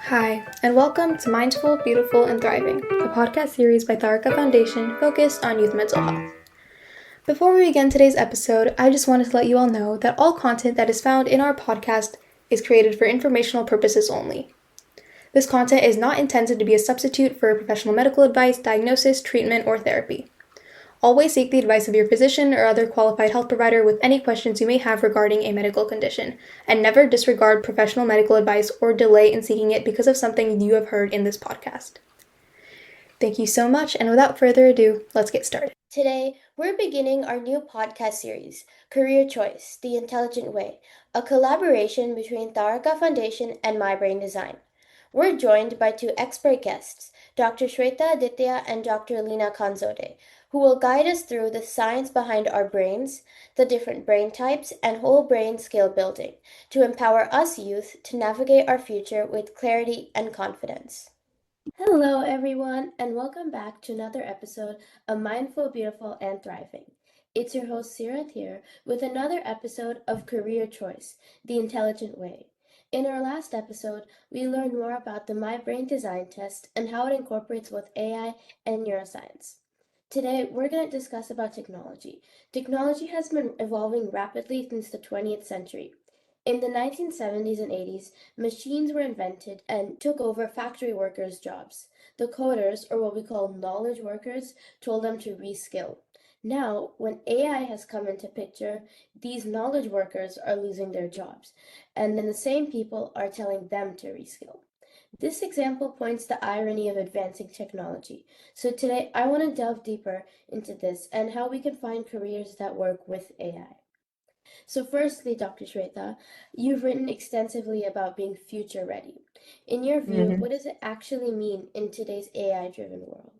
Hi, and welcome to Mindful, Beautiful, and Thriving, a podcast series by Taarika Foundation focused on youth mental health. Before we begin today's episode, I just wanted to let you all know that all content that is found in our podcast is created for informational purposes only. This content is not intended to be a substitute for professional medical advice, diagnosis, treatment, or therapy. Always seek the advice of your physician or other qualified health provider with any questions you may have regarding a medical condition, and never disregard professional medical advice or delay in seeking it because of something you have heard in this podcast. Thank you so much, and without further ado, let's get started. Today, we're beginning our new podcast series, Career Choice, The Intelligent Way, a collaboration between Taarika Foundation and Mybraindesign. We're joined by two expert guests, Dr. Sweta Adatia and Dr. Leena Khanzode, who will guide us through the science behind our brains, the different brain types, and whole brain skill building to empower us youth to navigate our future with clarity and confidence. Hello, everyone, and welcome back to another episode of Mindful, Beautiful, and Thriving. It's your host, Seerat, here with another episode of Career Choice, The Intelligent Way. In our last episode, we learned more about the Mybraindesign test and how it incorporates both AI and neuroscience. Today, we're going to discuss about technology. Technology has been evolving rapidly since the 20th century. In the 1970s and 80s, machines were invented and took over factory workers' jobs. The coders, or what we call knowledge workers, told them to reskill. Now, when AI has come into picture, these knowledge workers are losing their jobs, and then the same people are telling them to reskill. This example points the irony of advancing technology. So today, I want to delve deeper into this and how we can find careers that work with AI. So, firstly, Dr. Shweta, you've written extensively about being future ready. In your view, Mhm. what does it actually mean in today's AI driven world?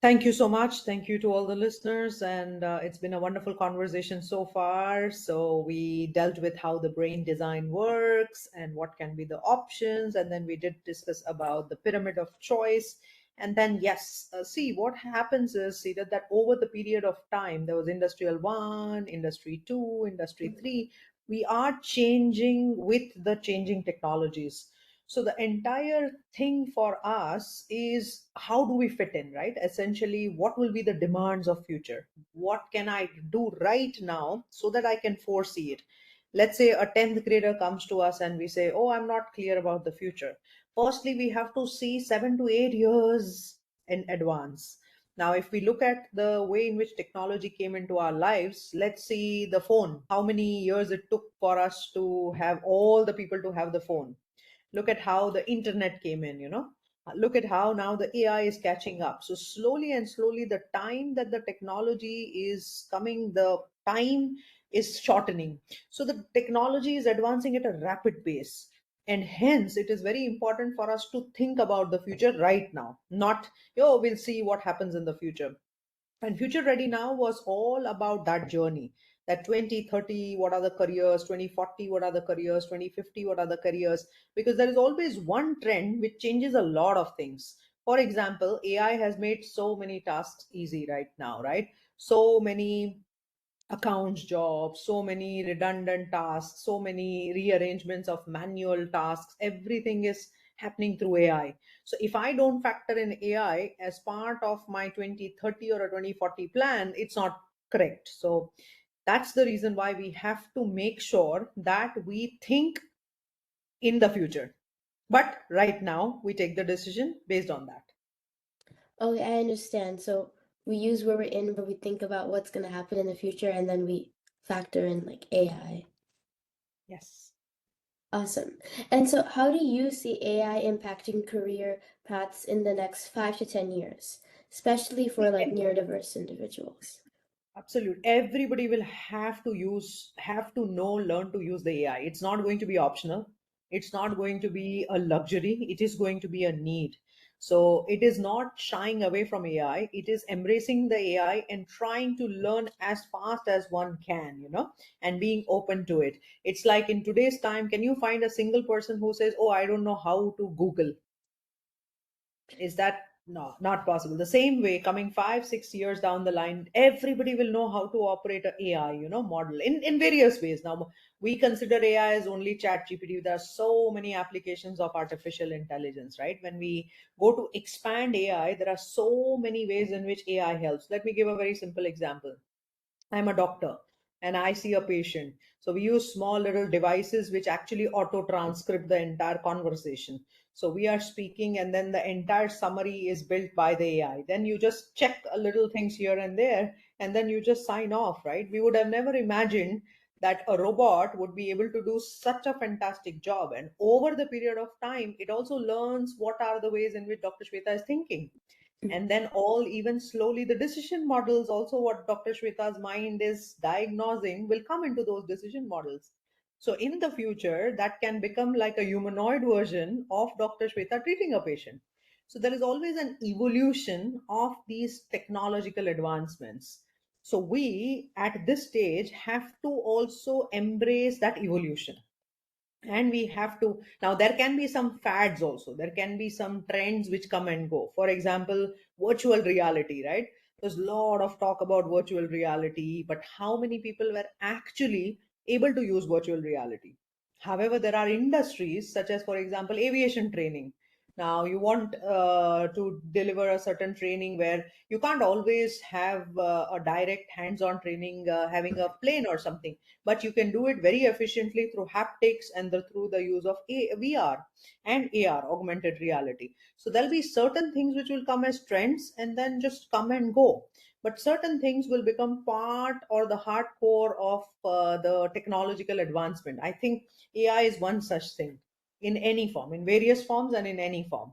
Thank you so much. Thank you to all the listeners. And it's been a wonderful conversation so far. So, we dealt with how the brain design works and what can be the options. And then we did discuss about the pyramid of choice. And then, yes, see what happens is, see that over the period of time, there was Industrial 1, Industry 2, Industry 3. We are changing with the changing technologies. So the entire thing for us is how do we fit in, right? Essentially, what will be the demands of future? What can I do right now so that I can foresee it? Let's say a 10th grader comes to us and we say, "Oh, I'm not clear about the future." Firstly, we have to see 7 to 8 years in advance. Now, if we look at the way in which technology came into our lives, let's see the phone. How many years it took for us to have all the people to have the phone? Look at how the internet came in, look at how now the AI is catching up. So slowly and slowly, the time that the technology is coming, the time is shortening. So the technology is advancing at a rapid pace, and hence it is very important for us to think about the future right now, not, we'll see what happens in the future. And Future Ready Now was all about that journey. That 2030, what are the careers? 2040, what are the careers? 2050, what are the careers? Because there is always one trend which changes a lot of things. For example, AI has made so many tasks easy right now, right? So many accounts jobs, so many redundant tasks, so many rearrangements of manual tasks. Everything is happening through AI. So if I don't factor in AI as part of my 2030 or a 2040 plan, it's not correct. So that's the reason why we have to make sure that we think in the future. But right now, we take the decision based on that. Okay, I understand. So we use where we're in, but we think about what's going to happen in the future, and then we factor in like AI. Yes. Awesome. And so, how do you see AI impacting career paths in the next 5 to 10 years, especially for like neurodiverse individuals? Absolutely. Everybody will have to know, learn to use the AI. It's not going to be optional. It's not going to be a luxury. It is going to be a need. So it is not shying away from AI. It is embracing the AI and trying to learn as fast as one can, and being open to it. It's like in today's time, can you find a single person who says, "Oh, I don't know how to Google"? Is that no, not possible? The same way, coming 5 6 years down the line, everybody will know how to operate a AI, model in various ways. Now, We consider AI as only chat GPT. There are so many applications of artificial intelligence, right? When we go to expand AI, there are so many ways in which AI helps. Let me give a very simple example. I'm a doctor and I see a patient. So we use small little devices which actually auto transcript the entire conversation. So we are speaking and then the entire summary is built by the AI. Then you just check a little things here and there and then you just sign off, right? We would have never imagined that a robot would be able to do such a fantastic job. And over the period of time, it also learns what are the ways in which Dr. Shweta is thinking, and then all even slowly the decision models also what Dr. Shweta's mind is diagnosing will come into those decision models. So in the future that can become like a humanoid version of Dr. Shweta treating a patient. So there is always an evolution of these technological advancements. So we at this stage have to also embrace that evolution, and we have to. Now there can be some fads also, there can be some trends which come and go. For example, virtual reality, right? There's a lot of talk about virtual reality, but how many people were actually able to use virtual reality? However, there are industries such as, for example, aviation training. Now you want to deliver a certain training where you can't always have a direct hands-on training, having a plane or something, but you can do it very efficiently through haptics and through the use of VR and AR, augmented reality. So there'll be certain things which will come as trends and then just come and go. But certain things will become part or the hardcore of the technological advancement. I think AI is one such thing in any form, in various forms and in any form.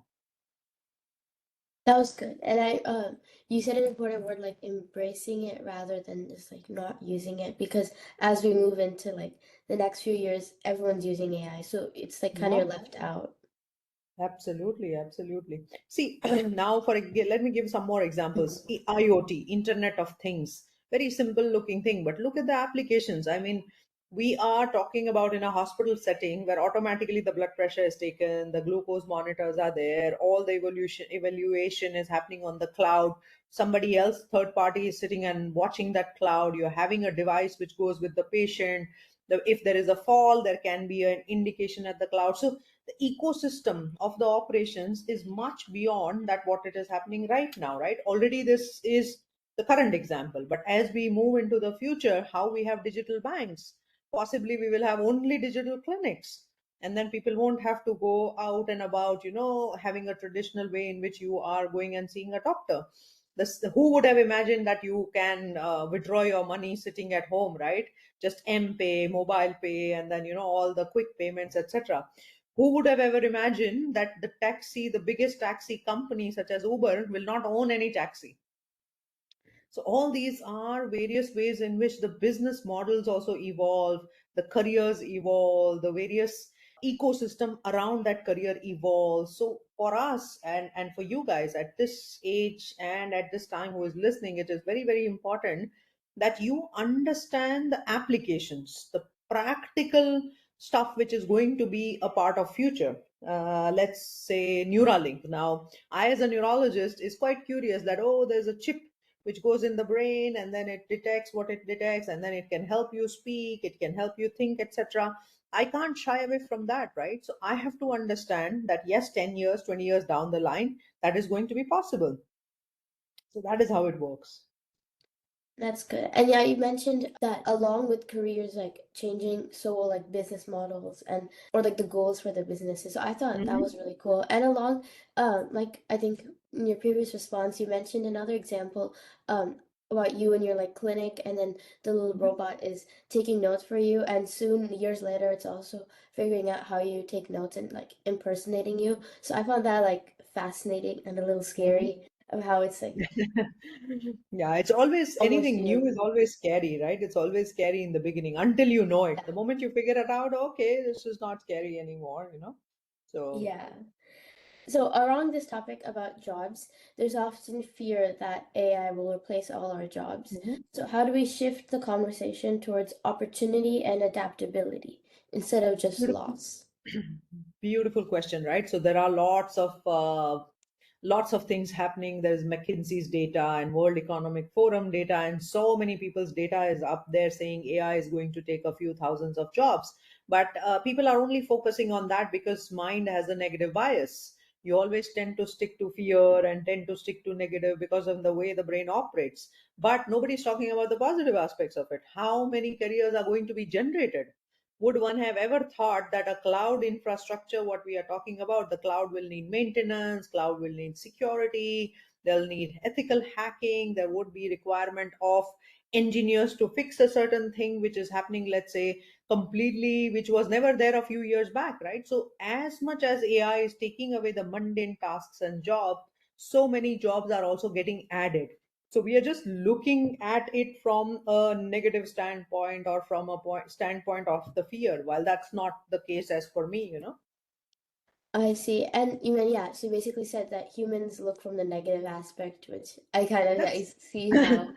That was good. And you said an important word like embracing it rather than just like not using it, because as we move into like the next few years, everyone's using AI. So it's like kind of Yeah. you're left out. Absolutely, absolutely. See, now let me give some more examples. Mhm. IoT, Internet of Things, very simple looking thing, but look at the applications. I mean, we are talking about in a hospital setting where automatically the blood pressure is taken, the glucose monitors are there, all the evaluation is happening on the cloud. Somebody else, third party, is sitting and watching that cloud. You're having a device which goes with the patient. If there is a fall, there can be an indication at the cloud. So the ecosystem of the operations is much beyond that what it is happening right now, right? Already this is the current example, but as we move into the future, how we have digital banks, possibly we will have only digital clinics, and then people won't have to go out and about, having a traditional way in which you are going and seeing a doctor. Who would have imagined that you can withdraw your money sitting at home, right? Just M Pay, mobile pay, and then all the quick payments, etc. Who would have ever imagined that the biggest taxi company such as Uber will not own any taxi? So all these are various ways in which the business models also evolve, the careers evolve, the various ecosystem around that career evolves. So for us and for you guys at this age and at this time who is listening, it is very, very important that you understand the applications, the practical stuff which is going to be a part of future. Let's say Neuralink. Now, I as a neurologist is quite curious that, oh, there's a chip which goes in the brain and then it detects what it detects and then it can help you speak, it can help you think, etc. I can't shy away from that, right? So I have to understand that yes, 10 years, 20 years down the line, that is going to be possible. So that is how it works. That's good. And yeah, you mentioned that along with careers like changing, so will like business models and or like the goals for the businesses. So I thought that was Mhm. really cool. And along, like I think in your previous response, you mentioned another example, about you and your like clinic, and then the little Mhm. robot is taking notes for you, and soon years later, it's also figuring out how you take notes and like impersonating you. So I found that like fascinating and a little Mhm. scary of how it's like Yeah, it's always almost anything new is you. always scary, right? It's always scary in the beginning until you know it. The moment you figure it out, okay, this is not scary anymore. So, Yeah. So around this topic about jobs, there's often fear that AI will replace all our jobs. Mhm. So how do we shift the conversation towards opportunity and adaptability instead of just Beautiful. loss? Beautiful question, right? So there are lots of lots of things happening. There's McKinsey's data and World Economic Forum data, and so many people's data is up there saying AI is going to take a few thousands of jobs. But people are only focusing on that because mind has a negative bias. You always tend to stick to fear and tend to stick to negative because of the way the brain operates. But nobody's talking about the positive aspects of it. How many careers are going to be generated? Would one have ever thought that a cloud infrastructure, what we are talking about, the cloud will need maintenance, cloud will need security, they'll need ethical hacking, there would be requirement of engineers to fix a certain thing which is happening, let's say, completely, which was never there a few years back, right? So as much as AI is taking away the mundane tasks and jobs, so many jobs are also getting added. So we are just looking at it from a negative standpoint or from a standpoint of the fear, while that's not the case as for me. I see. And you mean, yeah, so you basically said that humans look from the negative aspect, which I kind of I That's see how.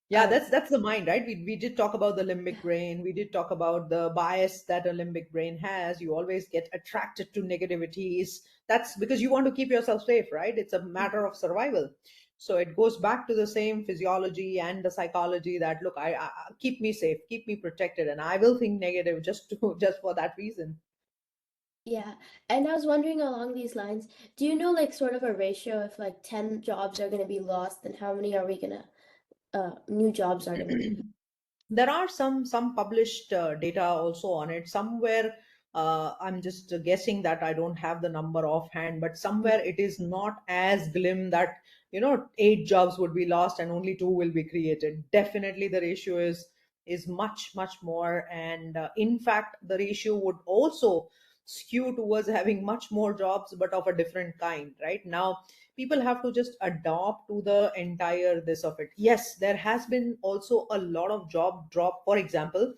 Yeah, Um, that's the mind, right? We did talk about the limbic brain. We did talk about the bias that a limbic brain has. You always get attracted to negativities. That's because you want to keep yourself safe, right? It's a matter of survival. So it goes back to the same physiology and the psychology that look, keep me safe, keep me protected, and I will think negative just to just for that reason. yeah. And I was wondering along these lines, do you know like sort of a ratio if like 10 jobs are going to be lost, then how many are we gonna new jobs are going to be? There are some published data also on it somewhere. I'm just guessing that I don't have the number offhand, but somewhere it is not as glim that 8 jobs would be lost and only two will be created. Definitely the ratio is much more, and in fact the ratio would also skew towards having much more jobs but of a different kind. Right now people have to just adopt to the entire this of it. Yes, there has been also a lot of job drop, for example,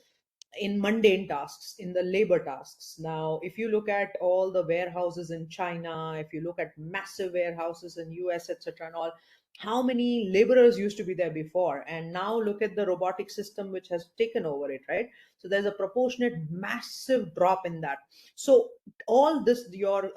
in mundane tasks, in the labor tasks. Now, if you look at all the warehouses in China, if you look at massive warehouses in US, etc., and all, how many laborers used to be there before? And now look at the robotic system which has taken over it, right? So there's a proportionate massive drop in that. So all this, your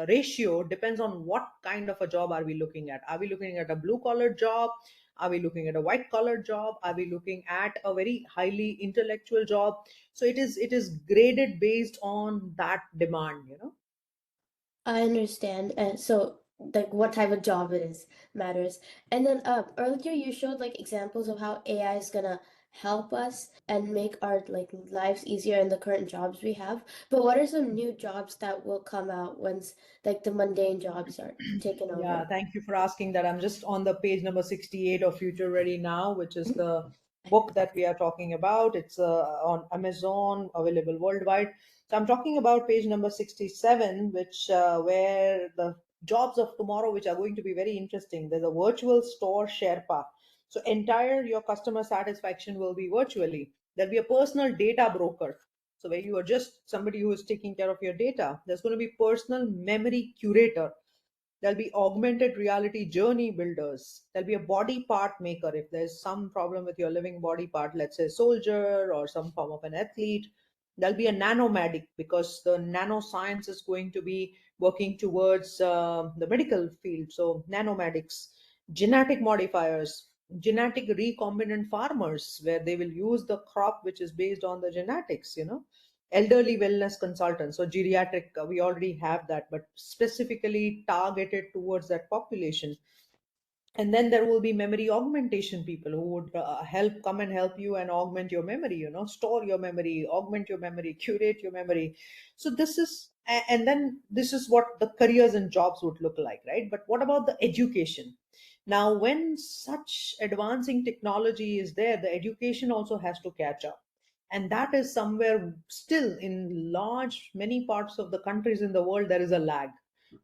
ratio depends on what kind of a job are we looking at. Are we looking at a blue collar job? Are we looking at a white collar job? Are we looking at a very highly intellectual job? So it is graded based on that demand. I understand. And so, like, what type of job it is matters. And then, earlier you showed like examples of how AI is gonna help us and make our like lives easier in the current jobs we have. But what are some new jobs that will come out once like the mundane jobs are taken Yeah, over? thank you for asking that. I'm just on the page number 68 of Future Ready Now, which is the book that we are talking about. It's on Amazon, available worldwide. So I'm talking about page number 67, which where the jobs of tomorrow, which are going to be very interesting. There's a virtual store Sherpa. So entire your customer satisfaction will be virtually. There'll be a personal data broker. So where you are just somebody who is taking care of your data. There's going to be personal memory curator. There'll be augmented reality journey builders. There'll be a body part maker. If there's some problem with your living body part, let's say soldier or some form of an athlete, there'll be a nanomedic because the nanoscience is going to be working towards the medical field. So nanomedics, genetic modifiers, genetic recombinant farmers, where they will use the crop which is based on the genetics. Elderly wellness consultants, so geriatric, we already have that, but specifically targeted towards that population. And then there will be memory augmentation people who would help come and help you and augment your memory, store your memory, augment your memory, curate your memory. So and then this is what the careers and jobs would look like, right? But what about the education? Now, when such advancing technology is there, the education also has to catch up. And that is somewhere still in large, many parts of the countries in the world, there is a lag.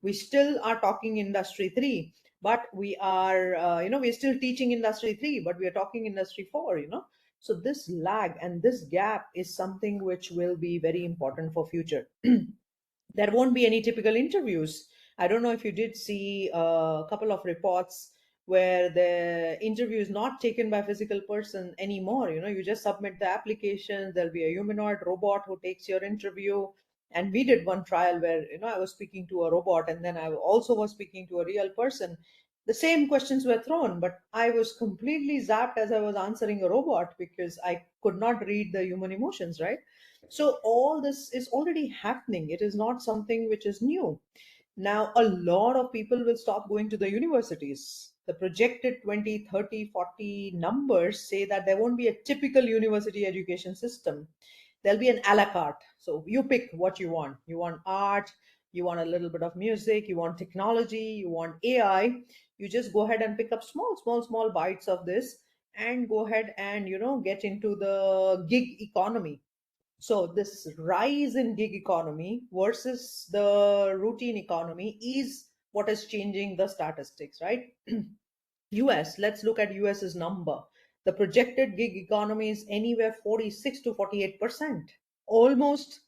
We still are talking industry 3, but we are we're still teaching industry 3, but we are talking industry 4. So this lag and this gap is something which will be very important for future. There won't be any typical interviews. I don't know if you did see a couple of reports where the interview is not taken by physical person anymore. You just submit the application, there'll be a humanoid robot who takes your interview. And we did one trial where, I was speaking to a robot, and then I also was speaking to a real person. The same questions were thrown, but I was completely zapped as I was answering a robot because I could not read the human emotions, right? So all this is already happening. It is not something which is new. Now, a lot of people will stop going to the universities. The projected 20, 30, 40 numbers say that there won't be a typical university education system. There'll be an a la carte. So you pick what you want. You want art, you want a little bit of music, you want technology, you want AI. You just go ahead and pick up small, small, small bites of this and go ahead and, get into the gig economy. So this rise in gig economy versus the routine economy is what is changing the statistics, right? US, let's look at US's number. The projected gig economy is anywhere 46 to 48%, almost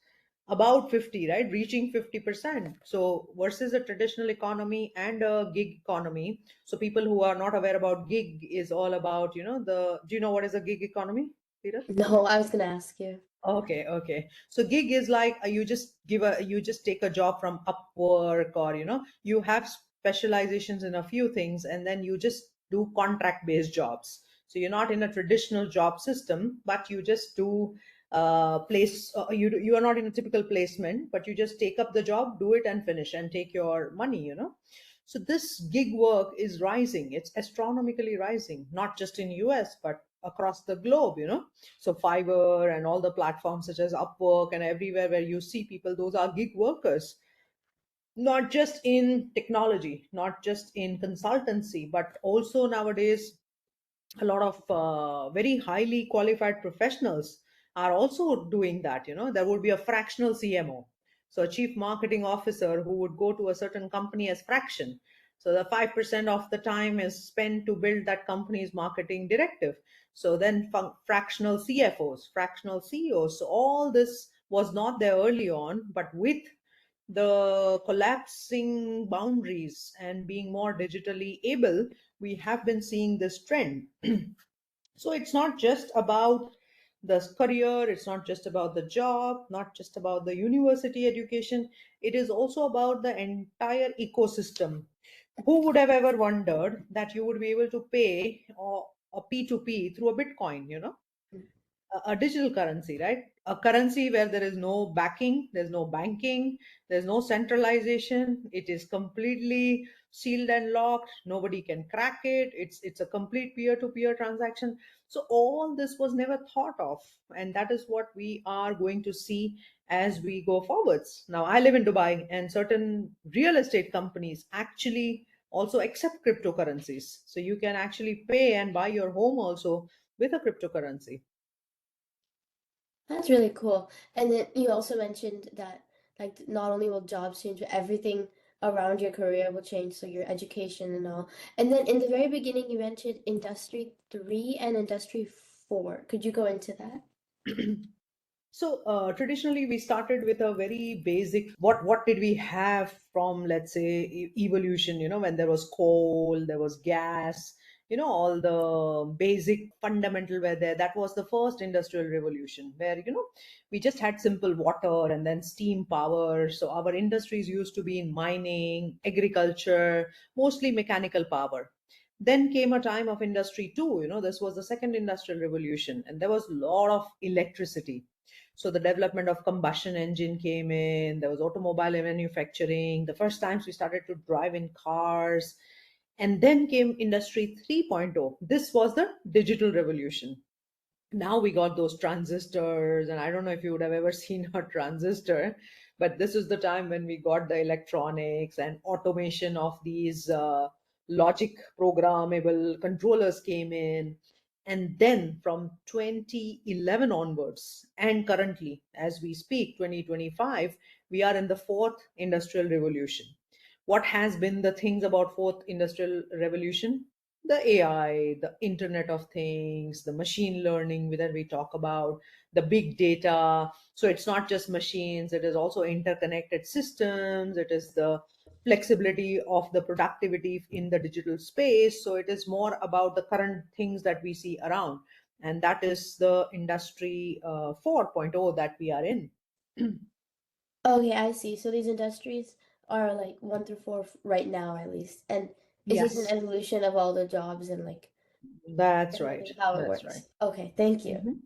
about 50, right? Reaching 50%. So versus a traditional economy and a gig economy. So people who are not aware about gig is all about, do you know what is a gig economy, Peter? No, I was gonna ask you. Okay, okay. So gig is like you just take a job from Upwork, or you have specializations in a few things and then you just do contract based jobs. So you're not in a traditional job system, but you just do you are not in a typical placement, but you just take up the job, do it and finish and take your money. So this gig work is rising. It's astronomically rising, not just in US, but across the globe. So Fiverr and all the platforms such as Upwork and everywhere where you see people, those are gig workers, not just in technology, not just in consultancy, but also nowadays a lot of very highly qualified professionals are also doing that. There would be a fractional CMO, so a chief marketing officer who would go to a certain company as fraction. So the 5% of the time is spent to build that company's marketing directive. So then fractional CFOs, fractional CEOs. So all this was not there early on, but with the collapsing boundaries and being more digitally able, we have been seeing this trend. So it's not just about the career, it's not just about the job, not just about the university education, it is also about the entire ecosystem. Who would have ever wondered that you would be able to pay or a P2P through a Bitcoin, a digital currency, right? A currency where there is no backing, there's no banking, there's no centralization. It is completely sealed and locked. Nobody can crack it. It's a complete peer-to-peer transaction. So all this was never thought of, and that is what we are going to see as we go forwards. Now, I live in Dubai, and certain real estate companies actually also accept cryptocurrencies. So you can actually pay and buy your home also with a cryptocurrency. That's really cool. And then you also mentioned that like not only will jobs change, but everything around your career will change, so your education and all. And then in the very beginning you mentioned Industry 3 and Industry 4. Could you go into that? So traditionally, we started with a very basic. What did we have from, let's say, evolution? When there was coal, there was gas. All the basic fundamental were there. That was the first industrial revolution, where we just had simple water and then steam power. So our industries used to be in mining, agriculture, mostly mechanical power. Then came a time of industry 2. This was the second industrial revolution, and there was a lot of electricity. So the development of combustion engine came in, there was automobile manufacturing, the first times we started to drive in cars, and then came industry 3.0. This was the digital revolution. Now we got those transistors, and I don't know if you would have ever seen a transistor, but this is the time when we got the electronics and automation of these logic programmable controllers came in. And then from 2011 onwards, and currently as we speak, 2025, we are in the fourth industrial revolution. What has been the things about fourth industrial revolution? The AI, the internet of things, the machine learning that we talk about, the big data. So it's not just machines, it is also interconnected systems, it is the flexibility of the productivity in the digital space. So it is more about the current things that we see around, and that is the industry 4.0 that we are in. Okay, I see. So these industries are like one through four right now, at least, and it's just an Yes, evolution of all the jobs and like that's right. basically how it That's right. works. Okay, thank you. Mhm.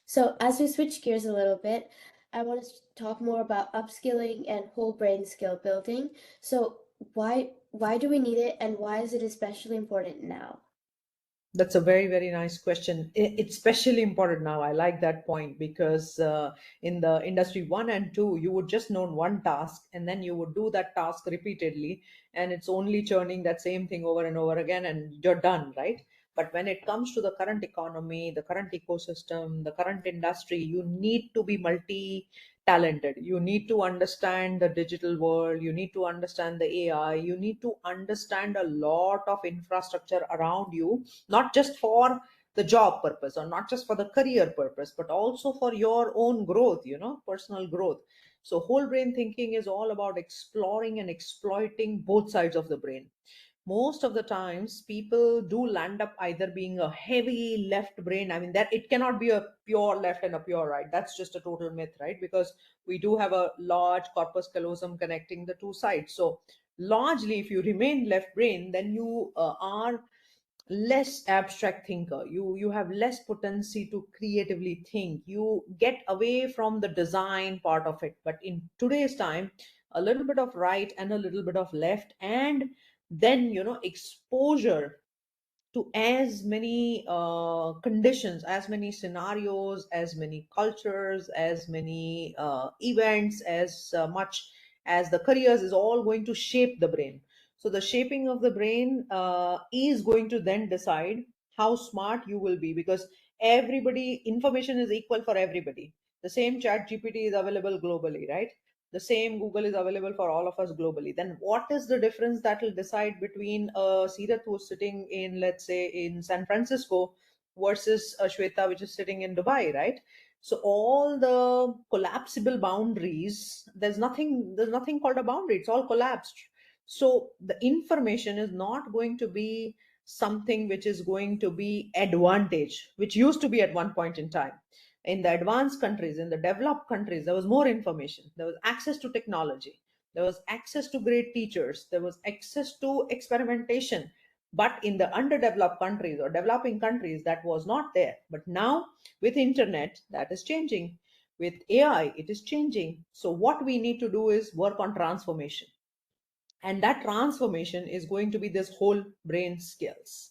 So as we switch gears a little bit, I want to talk more about upskilling and whole brain skill building. So why do we need it, and why is it especially important now? That's a very, very nice question. It's especially important now. I like that point because in the industry one and two, you would just know one task and then you would do that task repeatedly, and it's only churning that same thing over and over again, and you're done, right? But when it comes to the current economy, the current ecosystem, the current industry, you need to be multi talented. You need to understand the digital world. You need to understand the AI. You need to understand a lot of infrastructure around you, not just for the job purpose or not just for the career purpose, but also for your own growth, personal growth. So whole brain thinking is all about exploring and exploiting both sides of the brain. Most of the times people do land up either being a heavy left brain. I mean, that it cannot be a pure left and a pure right. That's just a total myth, right? Because we do have a large corpus callosum connecting the two sides. So largely, if you remain left brain, then you are less abstract thinker. You have less potency to creatively think. You get away from the design part of it. But in today's time, a little bit of right and a little bit of left, and then exposure to as many conditions, as many scenarios, as many cultures, as many events, as much as the careers is all going to shape the brain. So the shaping of the brain is going to then decide how smart you will be, because everybody information is equal for everybody. The same chat gpt is available globally, right? The same Google is available for all of us globally. Then what is the difference that will decide between a Seerat who's sitting in, let's say, in San Francisco versus a Shweta which is sitting in Dubai, right? So all the collapsible boundaries, there's nothing called a boundary. It's all collapsed. So the information is not going to be something which is going to be advantage, which used to be at one point in time. In the advanced countries, in the developed countries, there was more information, there was access to technology, there was access to great teachers, there was access to experimentation. But in the underdeveloped countries or developing countries, that was not there. But now, with internet, that is changing. With AI, it is changing. So what we need to do is work on transformation, and that transformation is going to be this whole brain skills,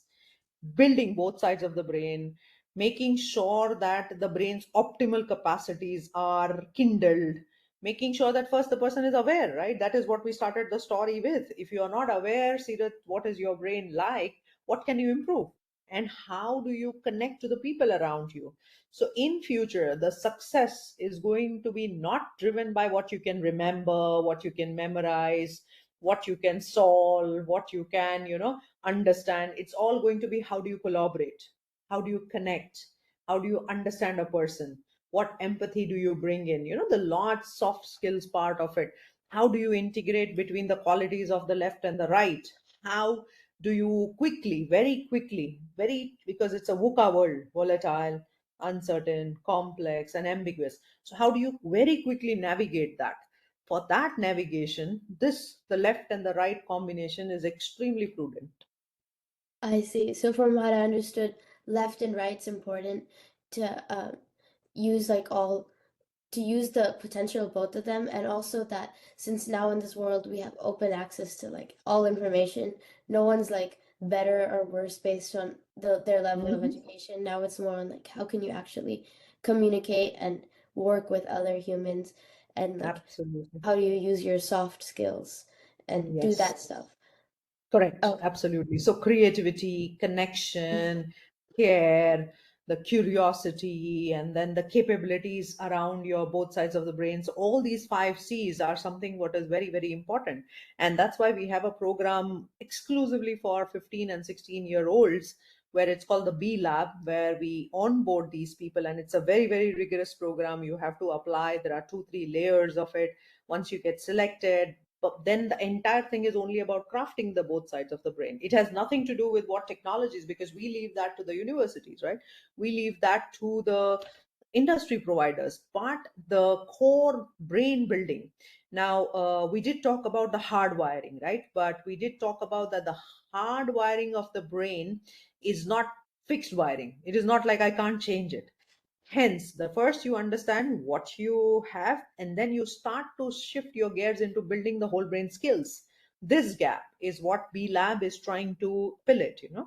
building both sides of the brain, making sure that the brain's optimal capacities are kindled, making sure that first the person is aware, right? That is what we started the story with. If you are not aware, see that what is your brain like, what can you improve, and how do you connect to the people around you. So in future, the success is going to be not driven by what you can remember, what you can memorize, what you can solve, what you can understand. It's all going to be how do you collaborate, how do you connect, how do you understand a person, what empathy do you bring in, the large soft skills part of it. How do you integrate between the qualities of the left and the right? How do you quickly, very quickly, very, because it's a VUCA world, volatile, uncertain, complex, and ambiguous. So how do you very quickly navigate that? For that navigation, this, the left and the right combination, is extremely prudent. I see. So from what I understood, left and right's important to use like all to use the potential of both of them, and also that since now in this world we have open access to like all information, no one's like better or worse based on their level of Mhm. education. Now it's more on like how can you actually communicate and work with other humans, and like Absolutely. how do you use your soft skills and do Yes. that stuff. Correct, Okay. absolutely. So creativity, connection, care, the curiosity, and then the capabilities around your both sides of the brain. So all these five C's are something what is very, very important. And that's why we have a program exclusively for 15 and 16-year olds, where it's called the B Lab, where we onboard these people. And it's a very, very rigorous program. You have to apply. There are 2, 3 layers of it. Once you get selected, but then the entire thing is only about crafting the both sides of the brain. It has nothing to do with what technologies, because we leave that to the universities, right? We leave that to the industry providers, but the core brain building. Now, we did talk about the hard wiring, right? But we did talk about that the hard wiring of the brain is not fixed wiring. It is not like I can't change it. Hence, the first you understand what you have, and then you start to shift your gears into building the whole brain skills. This gap is what B Lab is trying to fill it, you know?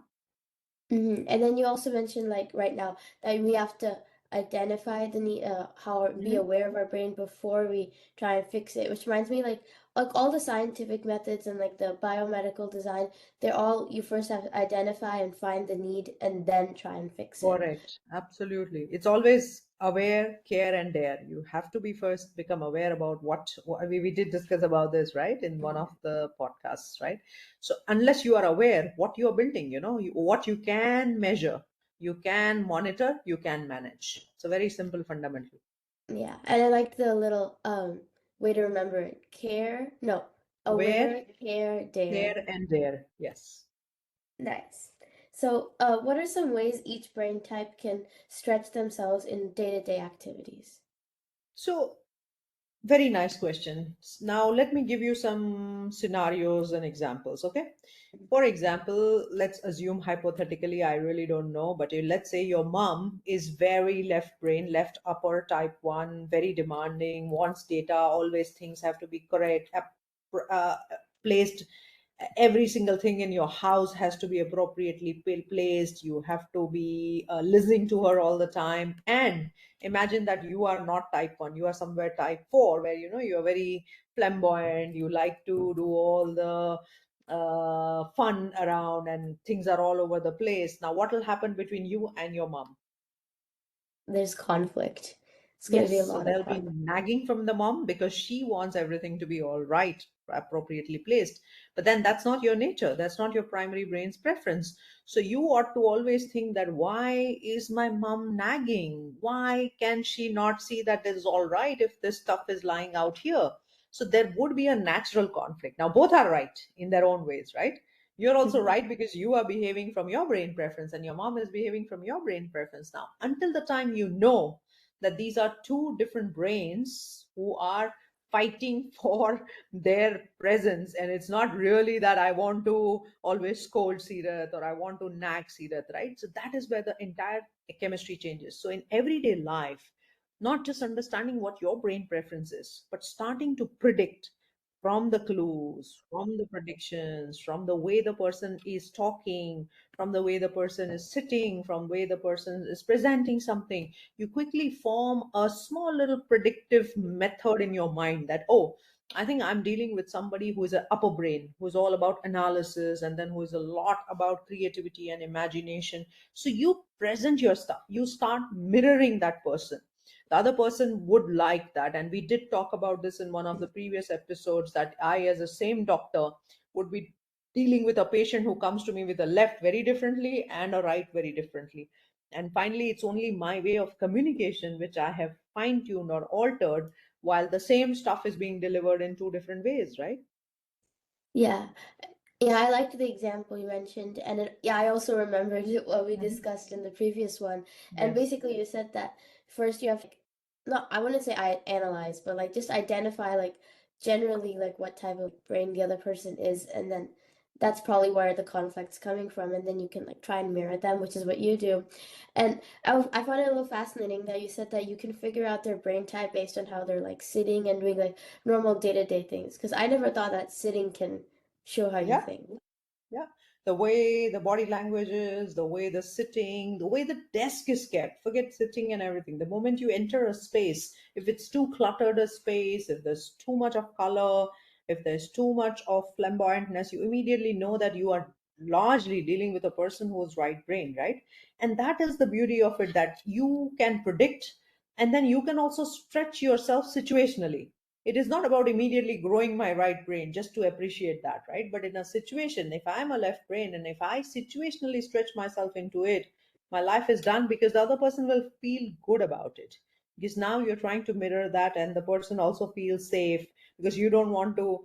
And then you also mentioned like right now that we have to identify the need, how be Mhm. aware of our brain before we try and fix it. Which reminds me like all the scientific methods and like the biomedical design, they're all you first have to identify and find the need and then try and fix it. Correct. Absolutely. It's always aware, care, and dare. You have to be first become aware about what we did discuss about this, right? In one of the podcasts, right? So unless you are aware what you are building, what you can measure, you can monitor, you can manage. It's a very simple fundamental. Yeah, and I like the little way to remember it. Care, no, Aware, aware, care, dare. care, and dare. Yes. Nice. So, what are some ways each brain type can stretch themselves in day-to-day activities? So very nice question. Now, let me give you some scenarios and examples, okay? For example, let's assume hypothetically, I really don't know, but let's say your mom is very left brain, left upper type 1, very demanding, wants data, always things have to be correct, uh, placed. Every single thing in your house has to be appropriately placed. You have to be listening to her all the time. And imagine that you are not type 1, you are somewhere type 4, where you're very flamboyant, you like to do all the fun around, and things are all over the place. Now, what will happen between you and your mom? There's conflict. It's going to be a Yes, so lot of there'll be conflict. nagging from the mom because she wants everything to be all right, appropriately placed. But then that's not your nature. That's not your primary brain's preference. So you ought to always think that, why is my mom nagging? Why can she not see that it is all right if this stuff is lying out here? So there would be a natural conflict. Now, both are right in their own ways, right? You're also Mhm. right because you are behaving from your brain preference and your mom is behaving from your brain preference. Now, until the time you know that these are two different brains who are fighting for their presence, and it's not really that I want to always scold Seerat or I want to nag Seerat, right? So that is where the entire chemistry changes. So in everyday life, not just understanding what your brain preference is, but starting to predict from the clues, from the predictions, from the way the person is talking, from the way the person is sitting, from way the person is presenting something, you quickly form a small little predictive method in your mind that, oh, I think I'm dealing with somebody who is an upper brain, who's all about analysis, and then who is a lot about creativity and imagination. So you present your stuff, you start mirroring that person. The other person would like that. And we did talk about this in one of the previous episodes, that I, as a same doctor, would be dealing with a patient who comes to me with a left very differently and a right very differently. And finally, it's only my way of communication which I have fine tuned or altered, while the same stuff is being delivered in two different ways, right? Yeah. Yeah, I liked the example you mentioned, and yeah, I also remembered what we Mhm. discussed in the previous one. And Yes. basically, you said that first you have to, no, I wouldn't say I analyze, but like just identify like generally like what type of brain the other person is, and then that's probably where the conflict's coming from, and then you can like try and mirror them, which is what you do. And I found it a little fascinating that you said that you can figure out their brain type based on how they're like sitting and doing like normal day-to-day things, because I never thought that sitting can show how you Yeah. think. Yeah, the way the body language is, the way the sitting, the way the desk is kept. Forget sitting and everything. The moment you enter a space, if it's too cluttered a space, if there's too much of color, if there's too much of flamboyantness, you immediately know that you are largely dealing with a person who's right brain, right? And that is the beauty of it, that you can predict, and then you can also stretch yourself situationally. It is not about immediately growing my right brain just to appreciate that, right? But in a situation, if I'm a left brain and if I situationally stretch myself into it, my life is done, because the other person will feel good about it, because now you're trying to mirror that, and the person also feels safe, because you don't want to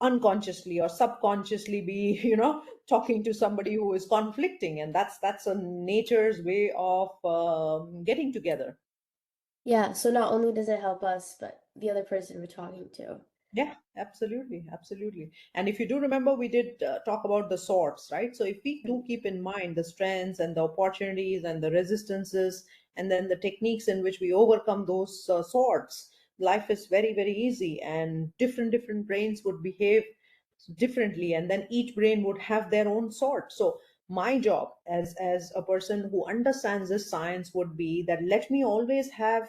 unconsciously or subconsciously be talking to somebody who is conflicting, and that's a nature's way of getting together. Yeah, so not only does it help us, but the other person we're talking to. Yeah, absolutely, absolutely. And if you do remember, we did talk about the sorts, right? So if we do keep in mind the strengths and the opportunities and the resistances, and then the techniques in which we overcome those sorts, life is very, very easy. And different brains would behave differently, and then each brain would have their own sort. So my job as a person who understands this science would be that let me always have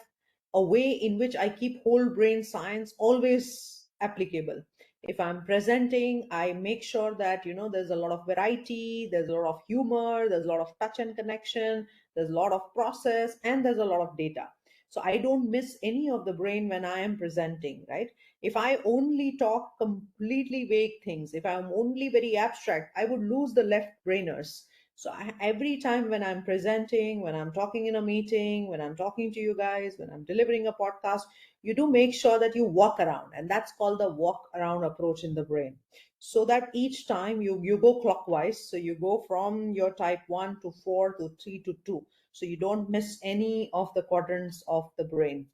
a way in which I keep whole brain science always applicable. If I'm presenting, I make sure that there's a lot of variety, there's a lot of humor, there's a lot of touch and connection, there's a lot of process, and there's a lot of data. So I don't miss any of the brain when I am presenting, right? If I only talk completely vague things, if I'm only very abstract, I would lose the left brainers. So every time when I'm presenting, when I'm talking in a meeting, when I'm talking to you guys, when I'm delivering a podcast, you do make sure that you walk around, and that's called the walk around approach in the brain. So that each time you go clockwise, so you go from your type 1 to 4 to 3 to 2, so you don't miss any of the quadrants of the brain.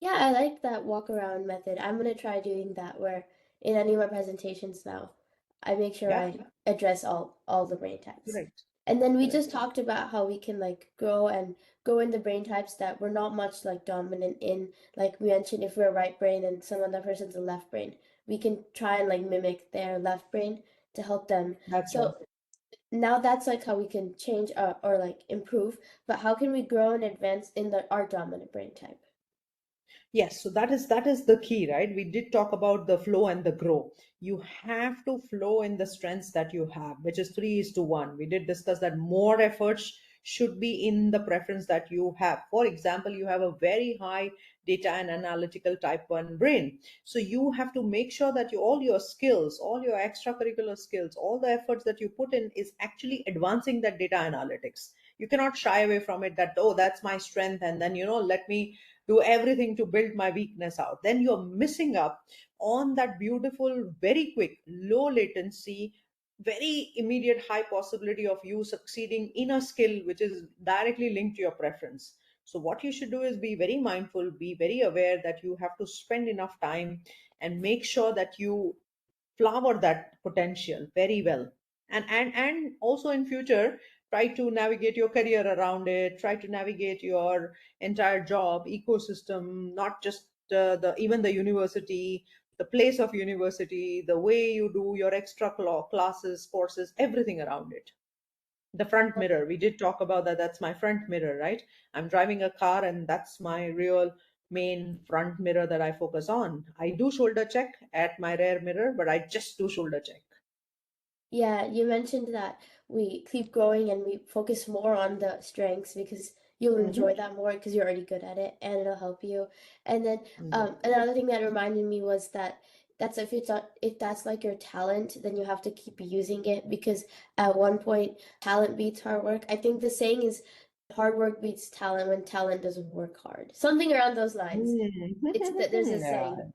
Yeah, I like that walk around method. I'm gonna try doing that where in any of my presentations now, I make sure Yeah, I address all the brain types. correct, And then we just correct. talked about how we can like grow and go in the brain types that we're not much like dominant in. Like we mentioned, if we're a right brain and some other person's a left brain, we can try and like mimic their left brain to help them. That's right. So now that's like how we can change or like improve, but how can we grow and advance in our dominant brain type? Yes, so that is the key, right? We did talk about the flow and the grow. You have to flow in the strengths that you have, which is 3:1. We did discuss that more efforts should be in the preference that you have. For example, you have a very high data and analytical type 1 brain. So you have to make sure that all your skills, all your extracurricular skills, all the efforts that you put in is actually advancing that data analytics. You cannot shy away from it that, oh, that's my strength, and then let me do everything to build my weakness out. Then you're missing up on that beautiful, very quick, low latency, very immediate high possibility of you succeeding in a skill which is directly linked to your preference. So what you should do is be very mindful, be very aware that you have to spend enough time and make sure that you flower that potential very well. And also in future, try to navigate your career around it, try to navigate your entire job ecosystem, not just the even the university, the place of university, the way you do your extra classes, courses, everything around it. The front mirror, we did talk about that. That's my front mirror, right? I'm driving a car, and that's my real main front mirror that I focus on. I do shoulder check at my rear mirror, but I just do shoulder check. Yeah, you mentioned that we keep growing and we focus more on the strengths because you'll Hmm. enjoy that more because you're already good at it and it'll help you. And then Exactly. another thing that reminded me was that that's if it's not, if that's like your talent, then you have to keep using it because at one point talent beats hard work. I think the saying is hard work beats talent when talent doesn't work hard. Something around those lines. Hmm. It's that there's a Yeah, saying.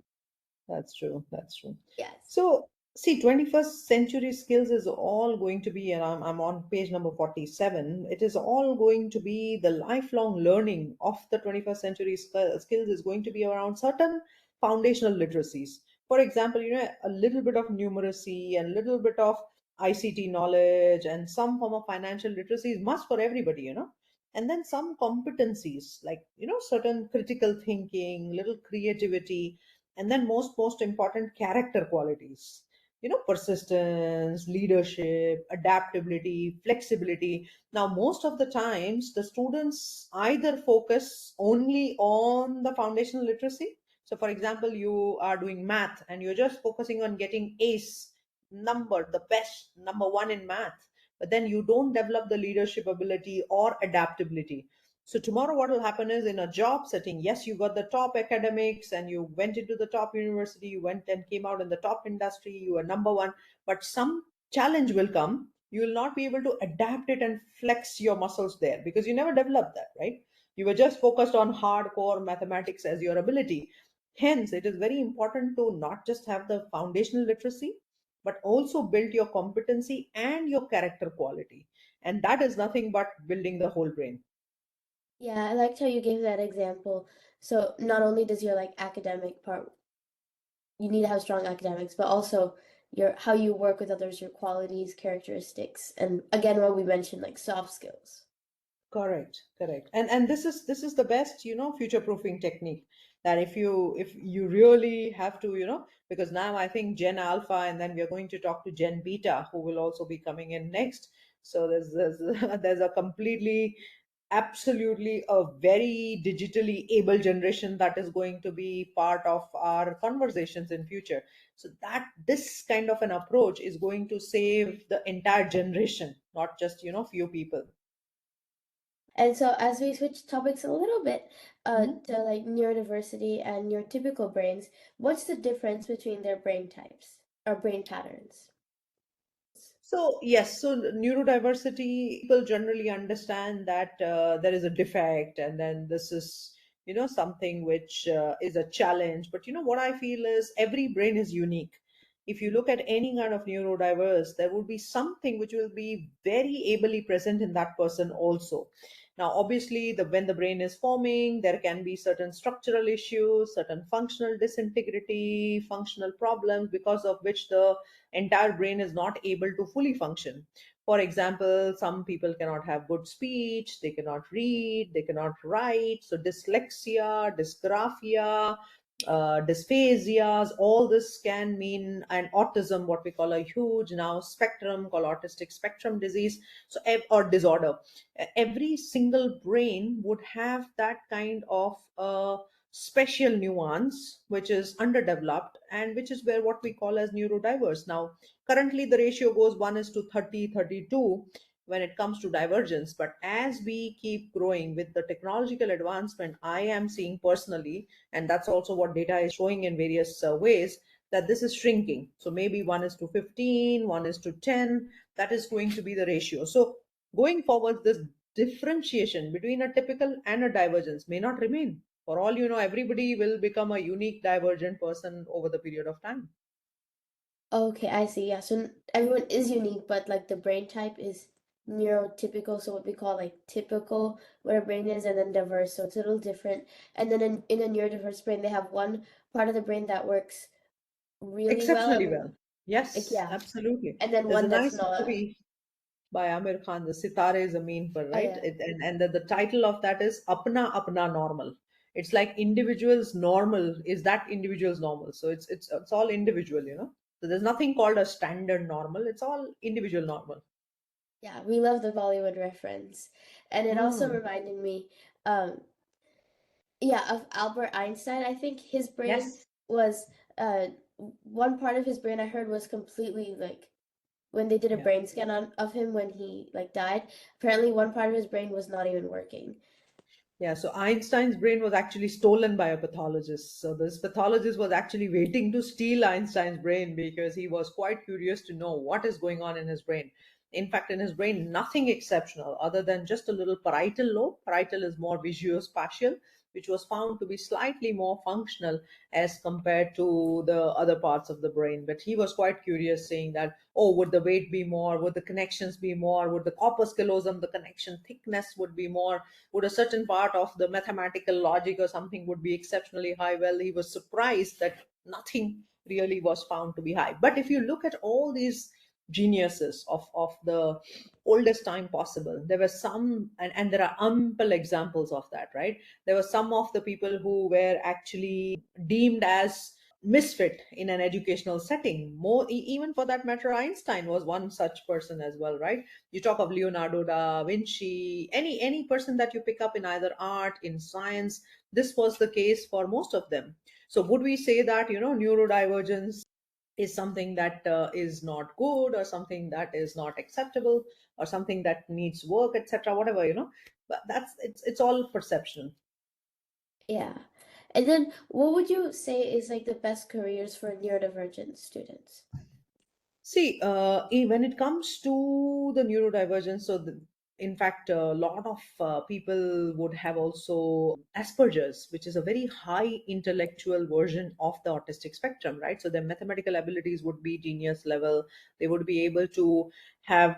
that's true. That's true. Yes. So, see, 21st century skills is all going to be, and I'm on page number 47. It is all going to be the lifelong learning of the 21st century skills is going to be around certain foundational literacies. For example, a little bit of numeracy and a little bit of ICT knowledge and some form of financial literacy is must for everybody. And then some competencies like, certain critical thinking, little creativity, and then most important character qualities, persistence, leadership, adaptability, flexibility. Now most of the times the students either focus only on the foundational literacy. So for example, you are doing math and you're just focusing on getting ace number, the best number one in math, but then you don't develop the leadership ability or adaptability. So tomorrow, what will happen is in a job setting, yes, you got the top academics and you went into the top university, you went and came out in the top industry, you were number one, but some challenge will come. You will not be able to adapt it and flex your muscles there because you never developed that, right? You were just focused on hardcore mathematics as your ability. Hence, it is very important to not just have the foundational literacy, but also build your competency and your character quality. And that is nothing but building the whole brain. Yeah, I liked how you gave that example. So not only does your like academic part, you need to have strong academics, but also your how you work with others, your qualities, characteristics, and again what we mentioned like soft skills. Correct, correct. And this is the best, future proofing technique, that if you really have to, because now I think Gen Alpha, and then we are going to talk to Gen Beta, who will also be coming in next. So there's there's a completely, absolutely a very digitally able generation that is going to be part of our conversations in future. So that this kind of an approach is going to save the entire generation, not just, few people. And so as we switch topics a little bit Mhm. to like neurodiversity and your typical brains, what's the difference between their brain types or brain patterns? So, yes, so neurodiversity, people generally understand that there is a defect, and then this is, something which is a challenge. But, what I feel is every brain is unique. If you look at any kind of neurodiverse, there would be something which will be very ably present in that person also. Now, obviously, when the brain is forming, there can be certain structural issues, certain functional disintegrity, functional problems, because of which the entire brain is not able to fully function. For example, some people cannot have good speech, they cannot read, they cannot write. So, dyslexia, dysgraphia, dysphasias, all this can mean an autism, what we call a huge now spectrum called autistic spectrum disease, so or disorder. Every single brain would have that kind of special nuance which is underdeveloped, and which is where what we call as neurodiverse. Now currently the ratio goes 1 is to 30, 32 when it comes to divergence, but as we keep growing with the technological advancement, I am seeing personally, and that's also what data is showing in various ways, that this is shrinking. So maybe 1 is to 15, 1 is to 10, that is going to be the ratio. So going forward, this differentiation between a typical and a divergence may not remain. For all you know, everybody will become a unique divergent person over the period of time. Okay, I see. Yeah, so everyone is unique, but like the brain type is neurotypical, so what we call like typical, what a brain is, and then diverse, so it's a little different. And then in a neurodiverse brain, they have one part of the brain that works really well, Exceptionally and well. like Yes, yeah, absolutely. and then There's one a that's nice not. movie by Amir Khan, the Sitare Zameen Par, Oh right? yeah. And the title of that is Apna Apna Normal. It's like individual's normal is that individual's normal. So it's all individual, So there's nothing called a standard normal. It's all individual normal. Yeah, we love the Bollywood reference. And it also Mm, reminded me, um, yeah, of Albert Einstein. I think his brain yes. was, one part of his brain I heard was completely like, when they did a Yeah. brain scan of him when he like died, apparently one part of his brain was not even working. Yeah, so Einstein's brain was actually stolen by a pathologist. So this pathologist was actually waiting to steal Einstein's brain because he was quite curious to know what is going on in his brain. In fact, in his brain, nothing exceptional other than just a little parietal lobe. Parietal is more visuospatial, which was found to be slightly more functional as compared to the other parts of the brain. But he was quite curious, saying that, oh, would the weight be more? Would the connections be more? Would the corpus callosum, the connection thickness, would be more? Would a certain part of the mathematical logic or something would be exceptionally high? Well, he was surprised that nothing really was found to be high. But if you look at all these geniuses of the oldest time possible, there were some, and there are ample examples of that, right? There were some of the people who were actually deemed as misfit in an educational setting. More, even for that matter, Einstein was one such person as well, right? You talk of Leonardo da Vinci, any person that you pick up in either art, in science, this was the case for most of them. So would we say that, neurodivergence is something that is not good, or something that is not acceptable, or something that needs work, etc., whatever, but that's it's all perception. Yeah. And then what would you say is like the best careers for neurodivergent students? See, when it comes to the neurodivergence, so in fact, a lot of people would have also Asperger's, which is a very high intellectual version of the autistic spectrum, right? So their mathematical abilities would be genius level. They would be able to have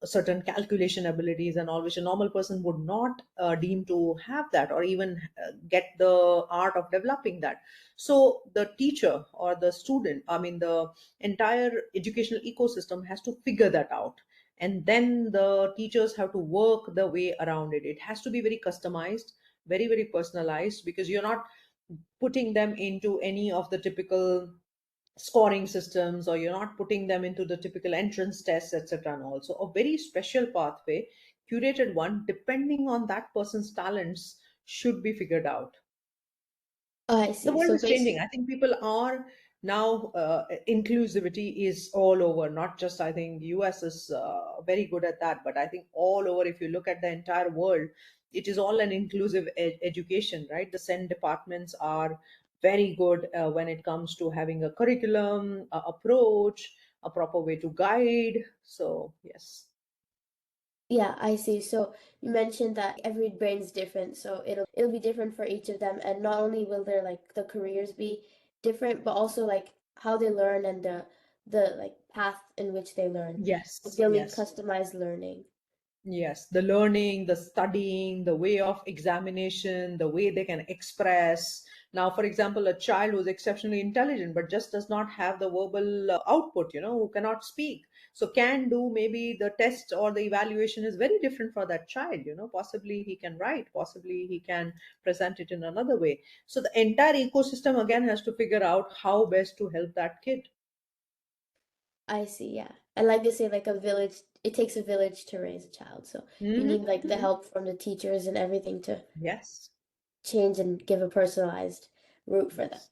certain calculation abilities and all, which a normal person would not deem to have that, or even get the art of developing that. So the teacher or the student, I mean, the entire educational ecosystem has to figure that out, and then the teachers have to work the way around it. It has to be very customized, very, very personalized, because you're not putting them into any of the typical scoring systems, or you're not putting them into the typical entrance tests, etc. And also a very special pathway, curated one, depending on that person's talents, should be figured out. Oh, I The see. world So is changing. basically, I think people are now, inclusivity is all over. Not just, I think US is very good at that, but I think all over, if you look at the entire world, it is all an inclusive education, right? The SEN departments are very good when it comes to having a curriculum, approach, a proper way to guide. So yes. yeah, I see. So you mentioned that every brain's different, so it'll be different for each of them, and not only will their like the careers be different, but also like how they learn and the like path in which they learn. Like Yes, they'll need yes. customized learning. Yes, the learning, the studying, the way of examination, the way they can express. Now, for example, a child who's exceptionally intelligent but just does not have the verbal output, who cannot speak. So, can do, maybe the test or the evaluation is very different for that child. Possibly he can write, possibly he can present it in another way. So, the entire ecosystem again has to figure out how best to help that kid. I see, yeah. And like they say, like a village, it takes a village to raise a child. So you need like the Hmm. help from the teachers and everything to Yes. change and give a personalized route for them. Yes.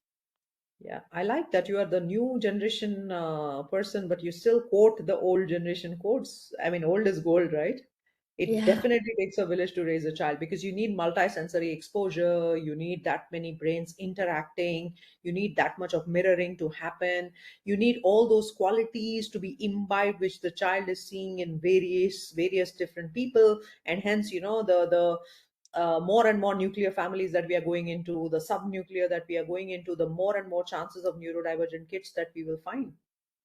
Yeah, I like that you are the new generation person, but you still quote the old generation quotes. I mean, old is gold, right? It Yeah, definitely takes a village to raise a child, because you need multisensory exposure, you need that many brains interacting, you need that much of mirroring to happen, you need all those qualities to be imbibed, which the child is seeing in various different people, and hence, the more and more nuclear families that we are going into, the subnuclear that we are going into, the more and more chances of neurodivergent kids that we will find.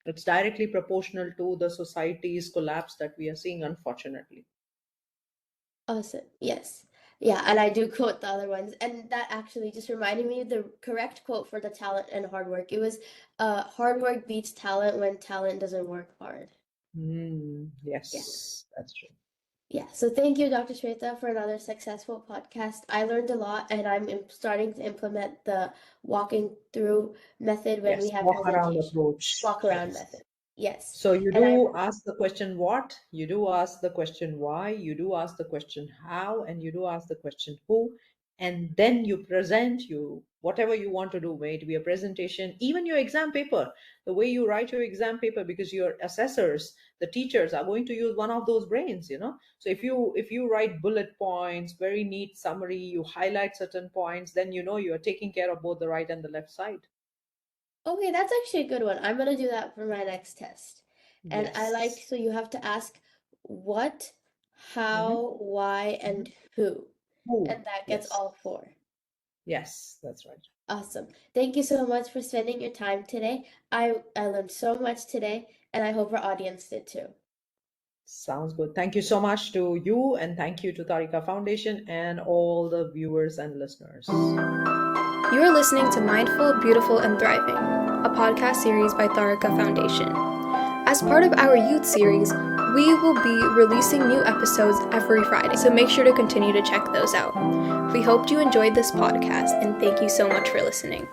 It's directly proportional to the society's collapse that we are seeing, unfortunately. awesome. Yes. Yeah, and I do quote the other ones. And that actually just reminded me of the correct quote for the talent and hard work. It was hard work beats talent when talent doesn't work hard. Yeah. Yes, that's true. Yeah, so thank you, Dr. Shweta, for another successful podcast. I learned a lot, and I'm starting to implement the walking through method when we Yes, have walk around presentation. approach. Walk around Yes. method. Yes. So you And I do ask the question what, you do ask the question why, you do ask the question how, and you do ask the question who, and then you present you whatever you want to do, may it be a presentation, even your exam paper, the way you write your exam paper, because your assessors, the teachers, are going to use one of those brains. So if you write bullet points, very neat summary, you highlight certain points, then you are taking care of both the right and the left side. okay, that's actually a good one. I'm gonna do that for my next test. And I like, Yes. so you have to ask what, Hmm. how, why, and who. Who? And that gets Yes. all four. Yes, that's right. Awesome. Thank you so much for spending your time today. I learned so much today, and I hope our audience did too. Sounds good. Thank you so much to you, and thank you to Taarika Foundation and all the viewers and listeners. You are listening to Mindful, Beautiful, and Thriving, a podcast series by Taarika Foundation. As part of our youth series, we will be releasing new episodes every Friday, so make sure to continue to check those out. We hope you enjoyed this podcast, and thank you so much for listening.